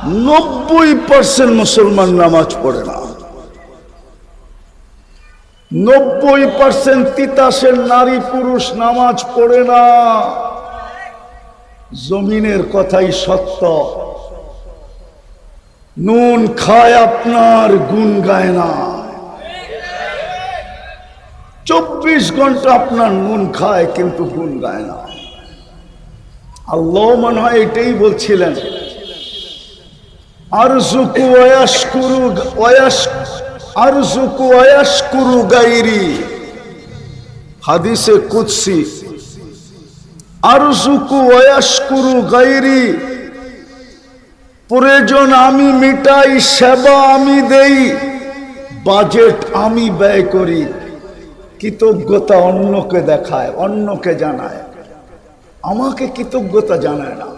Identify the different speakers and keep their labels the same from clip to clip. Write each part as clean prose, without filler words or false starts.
Speaker 1: 90% মুসলমান নামাজ পড়ে না। 90% তিতাসের নারী পুরুষ নামাজ পড়ে না। জমিনের কথাই সত্য। নুন খায় আপনার গুণ গায় না। 24 ঘন্টা আপনার নুন খায় কিন্তু গুণ গায় না। আল্লাহ মনে হয় এটাই বলছিলেন, আরজুকু ওয়ায়াশকুরু গায়রি, হাদিসে কুদসি, আরজুকু ওয়ায়াশকুরু গায়রি, প্রয়োজন আমি মিটাই, সেবা আমি দেই, বাজেট আমি ব্যয় করি, কৃতজ্ঞতা অন্যকে দেখায়, অন্যকে জানায়, আমাকে কৃতজ্ঞতা জানায় না।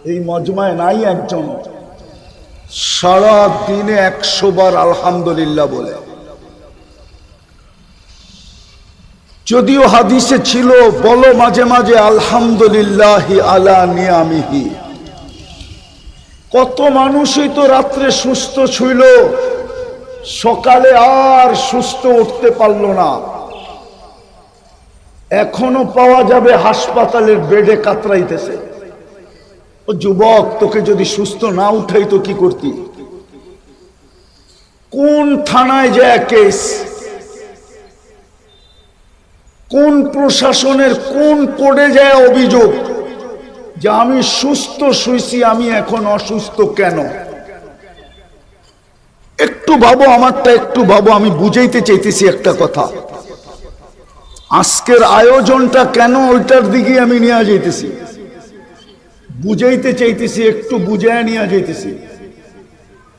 Speaker 1: এই মজমায় নাই একজন সারা দিনে 100 বার আলহামদুলিল্লাহ বলে। যদিও হাদিসে ছিল বলো মাঝে মাঝে আলহামদুলিল্লাহি আলা নিয়ামিহি। কত মানুষই তো রাত্রে সুস্থ ছিল, সকালে আর সুস্থ উঠতে পারল না। এখনো পাওয়া যাবে হাসপাতালের বেডে কাতরাইতেছে। ও যুবক, তোকে যদি সুস্থ না উঠাই তো কি করতি? কোন থানায় যায় কেস, কোন প্রশাসনের কোন কোডে যায় অভিযোগ যে আমি সুস্থ শুইছি, আমি এখন অসুস্থ কেন? একটু ভাবো, আমারটা একটু ভাবো। আমি বুঝাইতে চাইতেছি একটা কথা। আজকের আয়োজনটা কেন, ওইটার দিকে আমি নিয়ে যাইতেছি, বুঝাইতে চাইতেছি, একটু বুঝায় নিয়ে যাইতেছি।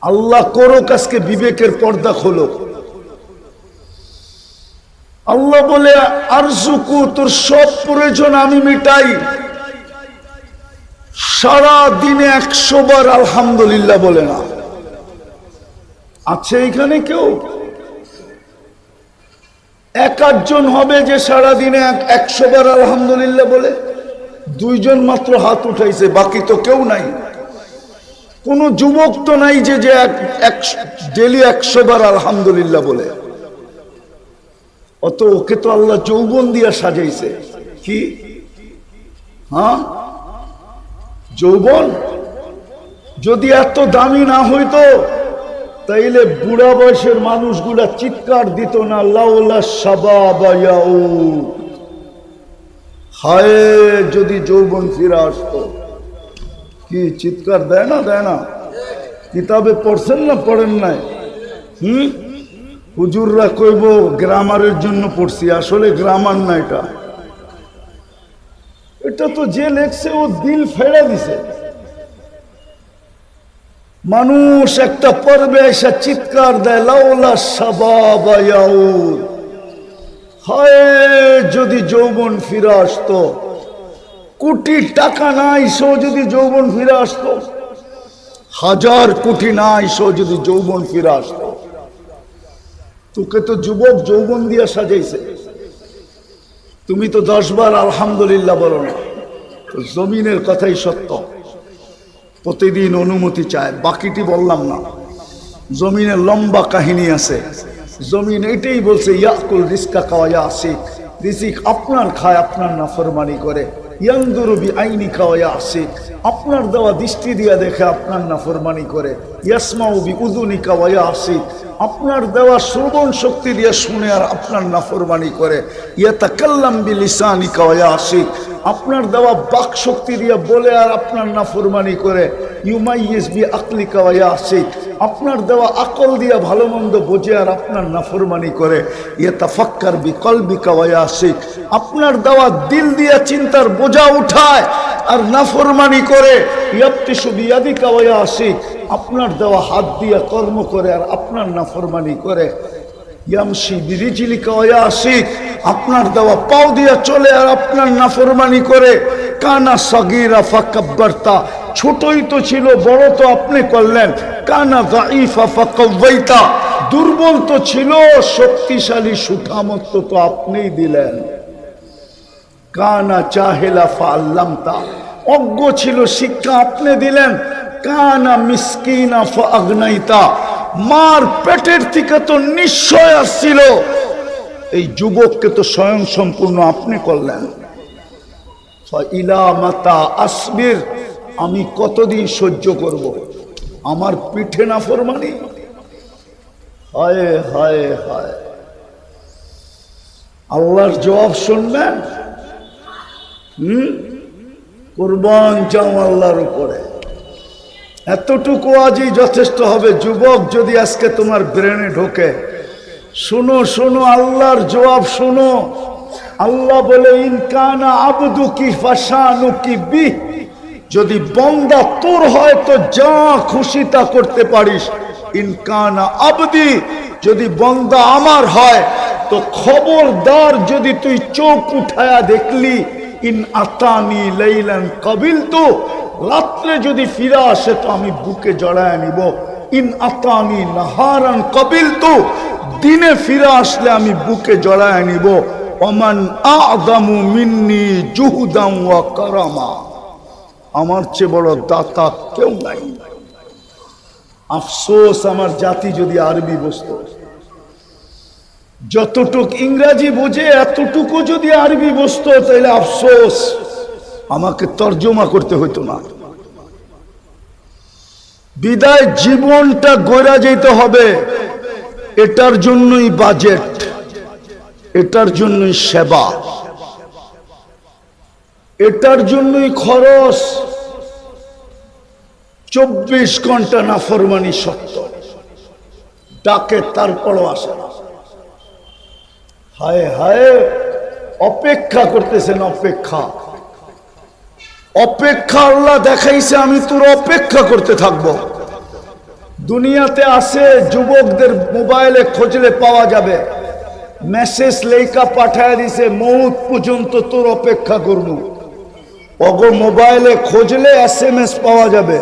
Speaker 1: আল্লাহ করুক আজকে বিবেকের পর্দা খোলো। আল্লাহ বলে আরজুকু, তোর সব প্রয়োজন আমি মিটাই, সারা দিনে 100 বার আলহামদুলিল্লাহ বলে না। আছে এখানে কেউ? 1-8 জন হবে যে সারা দিনে 100 বার আলহামদুলিল্লাহ বলে? 2 জন মাত্র হাত উঠাইছে, বাকি তো কেউ নাই। কোন যুবক তো নাই যে ডেলি 100 বার আলহামদুলিল্লাহ বলে। অত ওকে তো আল্লাহ যৌবন দিয়া সাজাইছে। কি? হ্যাঁ, যৌবন যদি এত দামি না হইতো তাইলে বুড়া বয়সের মানুষগুলা চিৎকার দিত না, লাউলা শাবাবা ইয়াউদ, হায় যদি যৌবন ফিরে আসতো। কি চিৎকার দেয় না? দেয় না? কিতাবে পড়ছেন না পড়েন নাই? হুজুররা কইব গ্রামারের জন্য পড়ছি, আসলে গ্রামার না, এটা তো যে লেখছে ও দিল ফেড়ে দিছে। মানুষ একটা পর্বে এসে চিৎকার দেয়, লাউলা শাবাবা ইয়াউদ, হায় যদি যৌবন ফিরে আসতো। কোটি টাকা না আইসো যদি যৌবন ফিরে আসতো, 1000 কোটি না আইসো যদি যৌবন ফিরে আসতো। তোকে তো যুবক যৌবন দিয়া সাজাইছে, তুমি তো 10 বার আলহামদুলিল্লাহ বলো না। তো জমিনের কথাই সত্য, প্রতিদিন অনুমতি চায়। বাকিটি বললাম না, জমিনের লম্বা কাহিনী আছে। জমিন এটাই বলছে, ইয়াকুল রিজকা ওয়া ইয়াসিক, রিজিক আপনার খায়, আপনার নাফরমানি করে। ইয়ানদুরু বিআইনিকা ওয়া ইয়াসিক, আপনার দেওয়া দৃষ্টি দিয়া দেখে, আপনার নাফরমানি করে। ইয়াসমাউ বিউযুনিকা ওয়া ইয়াসিক, আপনার দেওয়া শ্রবণ শক্তি দিয়ে শুনে আর আপনার নাফরমানি করে। ইয়াতাকাল্লাম বিলিসানিকা ওয়া ইয়াসিক, আপনার দেওয়া বাক শক্তি দিয়ে বলে আর আপনার নাফরমানি করে। ইউমাইয়িজ বিআকলিকা ওয়া ইয়াসিক, আপনার দেওয়া আকল দিয়ে ভালো মন্দ বোঝে আর আপনার নাফরমানি করে। ইয়াতাফাক্কার বিকলবিকা ওয়া ইয়াসিক, আপনার দেওয়া দিল দিয়ে চিন্তার বোঝা উঠায় আর নাফরমানি করে। ইয়াবতিশু বিয়াদিকা ওয়া ইয়াসিক, আপনার দেওয়া হাত দিয়ে কর্ম করে আর আপনার নাফরমানি করে। ইয়ামশি বিরিজলিকা ওয়া ইয়াসিক, আপনার দেওয়া পাও দিয়ে চলে আর আপনার নাফরমানি করে। কানা সাগীরা ফাকাব্বারতা, ছোটই তো ছিল, বড় তো আপনি করলেন। কানা যায়ীফা ফাকাওয়াইতা, দুর্বল তো ছিল, শক্তিশালী সুঠামত তো আপনিই দিলেন। কানা জাহিলা ফাআল্লামতা, অজ্ঞ ছিল, শিক্ষা আপনি দিলেন। কানা মিসকিনা ফাগনাইতা, মার পেটের থেকে তো নিশ্চয় আসছিল, এই যুবককে তো স্বয়ং সম্পূর্ণ আপনি করলেন। ইলা মাতা আসবির, আমি কতদিন সহ্য করব, আমার পিঠে না ফরমানি। হায় হায় হায়, আল্লাহর জবাব শুনবেন? কুরবান যাও আল্লাহর উপরে। এতটুকু আজই যথেষ্ট হবে। যুবক, যদি আজকে তোমার ব্রেনে ঢোকে, শুনো শুনো আল্লাহর জবাব শুনো। আল্লাহ বলে, ইনকানা আবদুকি ফাশানুকি বি, যদি বন্দা তোর হয় তো যা খুশি তা করতে পারিস। ইনকানা আবদি, যদি বন্দা আমার হয় তো খবরদার, যদি তুই চোখ উঠায়া দেখলি, ইন আতানি লাইলান কাবিলতু, রাত্রে যদি ফিরে আসে তো আমি বুকে জড়ায় নিব। ইন আতানি নাহারান কাবিলতু, দিনে ফিরে আসলে আমি বুকে জড়ায় নিব। ওমান আ'যামু মিন্নি জুহদান ওয়া কারামা, আমার চেয়ে বড় দাতা কেউ নাই। আফসোস, আমার জাতি যদি আরবি বুঝতো, যতটুক ইংরাজি বোঝে এতটুকু যদি আরবি বুঝতো, তাহলে আফসোস, আমাকে তর্জমা করতে হইতো না। বিদায় জীবনটা গড়া যেতে হবে, এটার জন্যই বাজেট, এটার জন্যই সেবা, এটার জন্যই খরচ। 24 ঘন্টা নাফরমানি সত্য, ডাকে তারপরও আসে না। হায় হায়, অপেক্ষা করতেছেন, অপেক্ষা অপেক্ষা আল্লাহ দেখাইছে, আমি তোর অপেক্ষা করতে থাকবো। দুনিয়াতে আছে, যুবকদের মোবাইলে খোঁজলে পাওয়া যাবে, মেসেজ লেখা পাঠায় দিছে, মৌত পর্যন্ত তোর অপেক্ষা করব। ওগো মোবাইলে খোঁজলে SMS পাওয়া যাবে।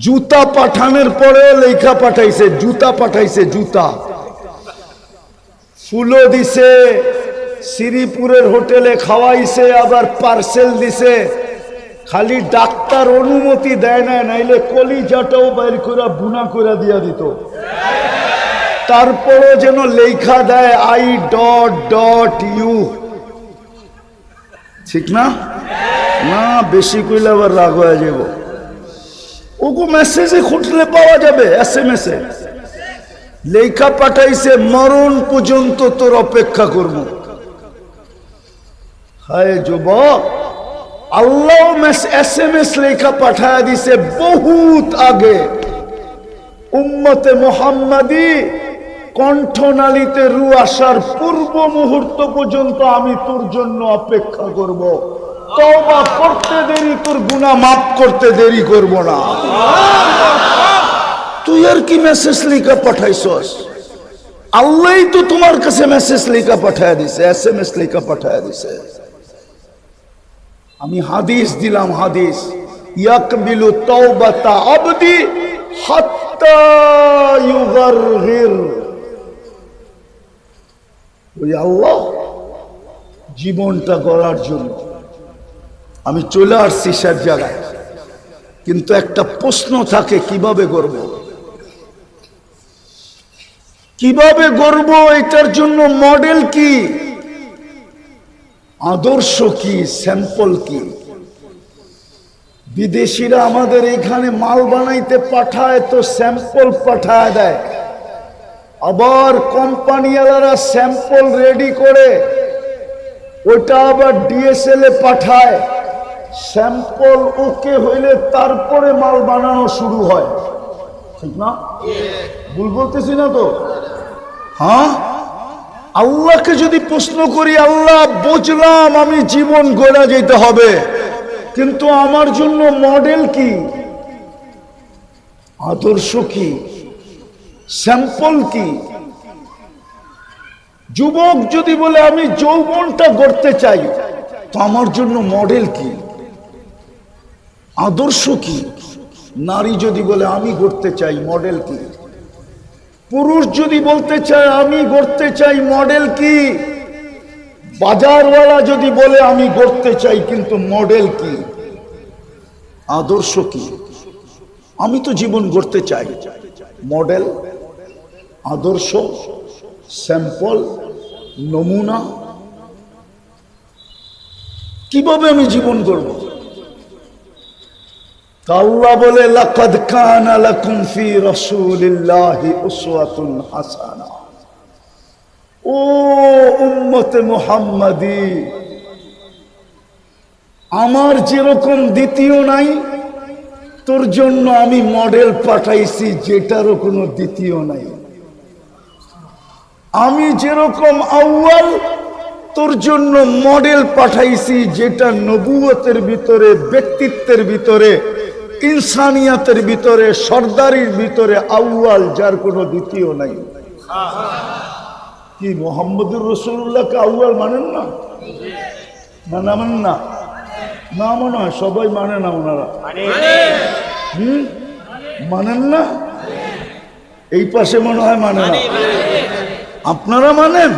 Speaker 1: জুতা পাঠানোর পরে লেখা পাঠাইছে, জুতা পাঠাইছে, জুতা ফুলও দিছে, শ্রীপুরের হোটেলে খাওয়াইছে, আবার পার্সেল দিছে। খালি ডাক্তার অনুমতি দেয় না, নাইলে কলিজাটাও বাইর করে বুনা করে দিয়া দিত। তারপরও যেন লেখা দেয় I.U, ঠিক না? না, বেশি কইলে আবার রাগ হয়ে যাব। ওগো মেসেজে খুঁজলে পাওয়া যাবে, SMS এ লেখা পাঠাইছে, মরণ পর্যন্ত তোর অপেক্ষা করব। হায় যুবক, আল্লাহ SMS লেখা পাঠায় দিছে বহুত আগে। উম্মতে মুহাম্মাদি কণ্ঠনালীতে রু আসার পূর্ব মুহূর্ত পর্যন্ত আমি তোর জন্য অপেক্ষা করব। তওবা করতে দেরি, তোর গুনাহ মাফ করতে দেরি করব না। তুই আর কি মেসেজ লেখা পাঠাইছস? আল্লাহই তো তোমার কাছে মেসেজ লেখা পাঠায় দিছে, SMS লেখা পাঠায় দিছে। আমি হাদিস দিলাম, হাদিস, ইয়াকবিলু তাওবাতা আবদি হাত্তা ইউগারগির। ওই আল্লাহ জীবনটা গড়ার জন্য আমি চলে আসছি সব জায়গায়, কিন্তু একটা প্রশ্ন থাকে, কিভাবে গড়ব, কিভাবে গড়ব? এটার জন্য মডেল কি, আদর্শ কি, স্যাম্পল কি? বিদেশিরা আমাদের এখানে মাল বানাইতে পাঠায় তো স্যাম্পল পাঠায় দেয়, আবার কোম্পানিওয়ালারা স্যাম্পল রেডি করে ওটা আবার DSL এ পাঠায়। স্যাম্পল ওকে হইলে তারপরে মাল বানানো শুরু হয়, ঠিক না? ভুল বলতেছি না তো? হ্যাঁ, আল্লাহকে যদি প্রশ্ন করি, আল্লাহ বুঝলাম আমি জীবন গড়া যেতে হবে, কিন্তু আমার জন্য মডেল কি, আদর্শ কি, স্যাম্পল কি? যুবক যদি বলে আমি যৌবনটা গড়তে চাই, তো আমার জন্য মডেল কি, আদর্শ কি? নারী যদি বলে আমি গড়তে চাই, মডেল কি? পুরুষ যদি বলতে চায় আমি গড়তে চাই, মডেল কি? বাজারওয়ালা যদি বলে আমি গড়তে চাই, কিন্তু মডেল কি, আদর্শ কি? আমি তো জীবন গড়তে চাই, মডেল, আদর্শ, স্যাম্পল, নমুনা, কিভাবে আমি জীবন গড়ব? আল্লাহ বলে লাকাদ কানা লাকুম ফি রাসূলিল্লাহি উসওয়াতুন হাসানাহ। ও উম্মতে মুহাম্মাদি, আমার যেরকম দ্বিতীয় নাই, তোর জন্য আমি মডেল পাঠাইছি যেটারও কোনো দ্বিতীয় নাই। আমি যেরকম আউয়াল, তোর জন্য মডেল পাঠাইছি যেটা নবুয়তের ভিতরে, ব্যক্তিত্বের ভিতরে, ইনসানিয়াতের ভিতরে, সর্দারির ভিতরে আউয়াল, যার কোনো দ্বিতীয় নাই। কি মুহাম্মদুর রাসূলুল্লাহকে আউয়াল মানেন না? মানেন না? না মনে হয় সবাই মানে না, ওনারা মানেন না। এই পাশে মনে হয় মানে না, আপনারা মানেন?